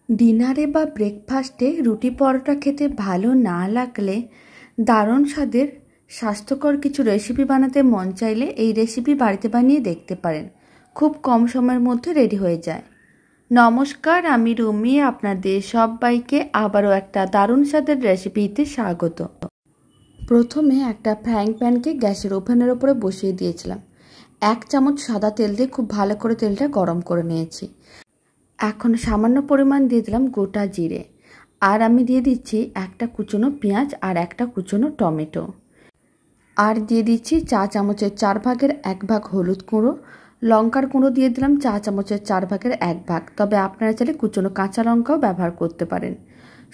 ডিনারে বা ব্রেকফাস্টে রুটি পরোটা খেতে ভালো না লাগলে দারুণ স্বাদের স্বাস্থ্যকর কিছু রেসিপি বানাতে মন চাইলে এই রেসিপি বাড়িতে বানিয়ে দেখতে পারেন। খুব কম সময়ের মধ্যে রেডি হয়ে যায়। নমস্কার, আমি রুমি, আপনাদের সবাইকে আবারও একটা দারুণ স্বাদের রেসিপিতে স্বাগত। প্রথমে একটা ফ্রাইং প্যানকে গ্যাসের ওভেনের ওপরে বসিয়ে দিয়েছিলাম। 1 চামচ সাদা তেল দিয়ে খুব ভালো করে তেলটা গরম করে নিয়েছি। এখন সামান্য পরিমাণ দিয়ে দিলাম গোটা জিরে, আর আমি দিয়ে দিচ্ছি একটা কুচনো পেঁয়াজ আর একটা কুচনো টমেটো, আর দিয়ে দিচ্ছি চা চামচের 4 ভাগের 1 ভাগ হলুদ গুঁড়ো, লঙ্কার গুঁড়ো দিয়ে দিলাম চা চামচের 4 ভাগের 1 ভাগ, তবে আপনারা চাইলে কুচনো কাঁচা লঙ্কাও ব্যবহার করতে পারেন।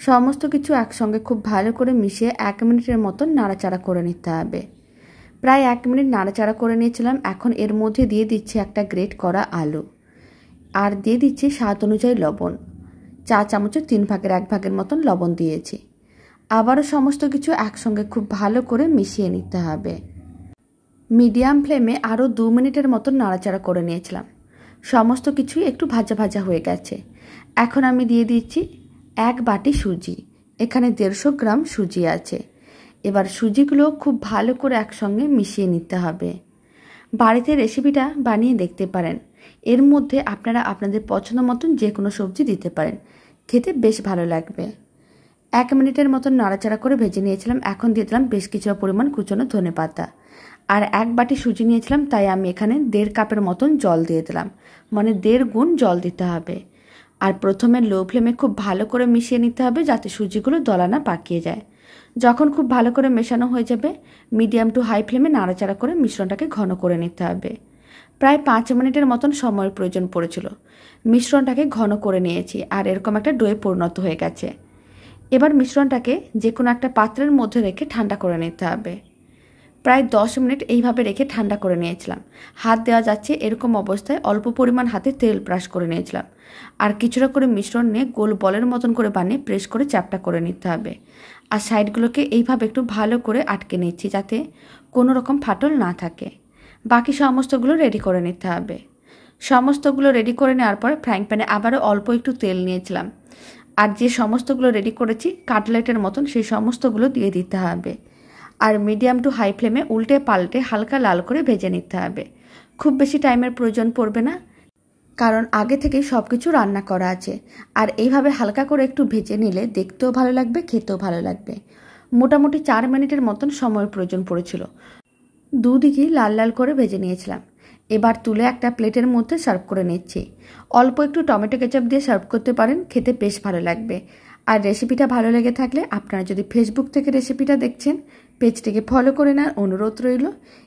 সমস্ত কিছু একসঙ্গে খুব ভালো করে মিশিয়ে 1 মিনিটের মতন নাড়াচাড়া করে নিতে হবে। প্রায় 1 মিনিট নাড়াচাড়া করে নিয়েছিলাম। এখন এর মধ্যে দিয়ে দিচ্ছি একটা গ্রেট করা আলু, আর দিয়ে দিচ্ছি স্বাদ অনুযায়ী লবণ। চা চামচের 3 ভাগের 1 ভাগের মতন লবণ দিয়েছি। আবারও সমস্ত কিছু একসঙ্গে খুব ভালো করে মিশিয়ে নিতে হবে। মিডিয়াম ফ্লেমে আরও 2 মিনিটের মতন নাড়াচাড়া করে নিয়েছিলাম। সমস্ত কিছুই একটু ভাজা ভাজা হয়ে গেছে। এখন আমি দিয়ে দিচ্ছি 1 বাটি সুজি। এখানে 150 গ্রাম সুজি আছে। এবার সুজিগুলো খুব ভালো করে একসঙ্গে মিশিয়ে নিতে হবে। বাড়িতে রেসিপিটা বানিয়ে দেখতে পারেন। এর মধ্যে আপনারা আপনাদের পছন্দ মতন যে কোনো সবজি দিতে পারেন, খেতে বেশ ভালো লাগবে। 1 মিনিটের মতন নাড়াচাড়া করে ভেজে নিয়েছিলাম। এখন দিয়ে দিলাম বেশ কিছু পরিমাণ কুচনো ধনেপাতা, আর 1 বাটি সুজি নিয়েছিলাম, তাই আমি এখানে 1.5 কাপের মতন জল দিয়ে দিলাম, মানে 1.5 গুণ জল দিতে হবে। আর প্রথমে লো ফ্লেমে খুব ভালো করে মিশিয়ে নিতে হবে যাতে সুজিগুলো দলা না পাকিয়ে যায়। যখন খুব ভালো করে মেশানো হয়ে যাবে, মিডিয়াম টু হাই ফ্লেমে নাড়াচাড়া করে মিশ্রণটাকে ঘন করে নিতে হবে। প্রায় 5 মিনিটের মতন সময়ের প্রয়োজন পড়েছিল। মিশ্রণটাকে ঘন করে নিয়েছি, আর এরকম একটা ডোয়ে পরিণত হয়ে গেছে। এবার মিশ্রণটাকে যে কোনো একটা পাত্রের মধ্যে রেখে ঠান্ডা করে নিতে হবে। প্রায় 10 মিনিট এইভাবে রেখে ঠান্ডা করে নিয়েছিলাম। হাত দেওয়া যাচ্ছে এরকম অবস্থায় অল্প পরিমাণ হাতে তেল ব্রাশ করে নিয়েছিলাম, আর কিছুটা করে মিশ্রণ নিয়ে গোল বলের মতন করে বানিয়ে প্রেস করে চ্যাপটা করে নিতে হবে। আর সাইডগুলোকে এইভাবে একটু ভালো করে আটকে নিচ্ছি যাতে কোনো রকম ফাটল না থাকে। বাকি সমস্তগুলো রেডি করে নিতে হবে। সমস্তগুলো রেডি করে নেওয়ার পরে ফ্রাইং প্যানে আবারও অল্প একটু তেল নিয়েছিলাম, আর যে সমস্তগুলো রেডি করেছি কাটলেটের মতন সেই সমস্তগুলো দিয়ে দিতে হবে। আর মিডিয়াম টু হাই ফ্লেমে উল্টে পাল্টে হালকা লাল করে ভেজে নিতে হবে। খুব বেশি টাইমের প্রয়োজন পড়বে না, কারণ আগে থেকেই সব কিছু রান্না করা আছে। আর এইভাবে হালকা করে একটু ভেজে নিলে দেখতেও ভালো লাগবে, খেতেও ভালো লাগবে। মোটামুটি 4 মিনিটের মতন সময়ের প্রয়োজন পড়েছিল। দুদিকেই লাল লাল করে ভেজে নিয়েছিলাম। এবার তুলে একটা প্লেটের মধ্যে সার্ভ করে নিচ্ছি। অল্প একটু টমেটো কেচাপ দিয়ে সার্ভ করতে পারেন, খেতে বেশ ভালো লাগবে। আর রেসিপিটা ভালো লেগে থাকলে আপনারা যদি ফেসবুক থেকে রেসিপিটা দেখছেন, পেজটিকে ফলো করে নেওয়ার অনুরোধ রইল।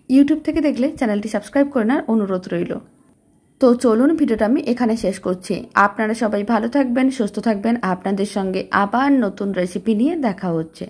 ইউটিউব থেকে দেখলে চ্যানেলটি সাবস্ক্রাইব করে নেওয়ার অনুরোধ রইল। তো চলুন, ভিডিওটা আমি এখানে শেষ করছি। আপনারা সবাই ভালো থাকবেন, সুস্থ থাকবেন। আপনাদের সঙ্গে আবার নতুন রেসিপি নিয়ে দেখা হচ্ছে।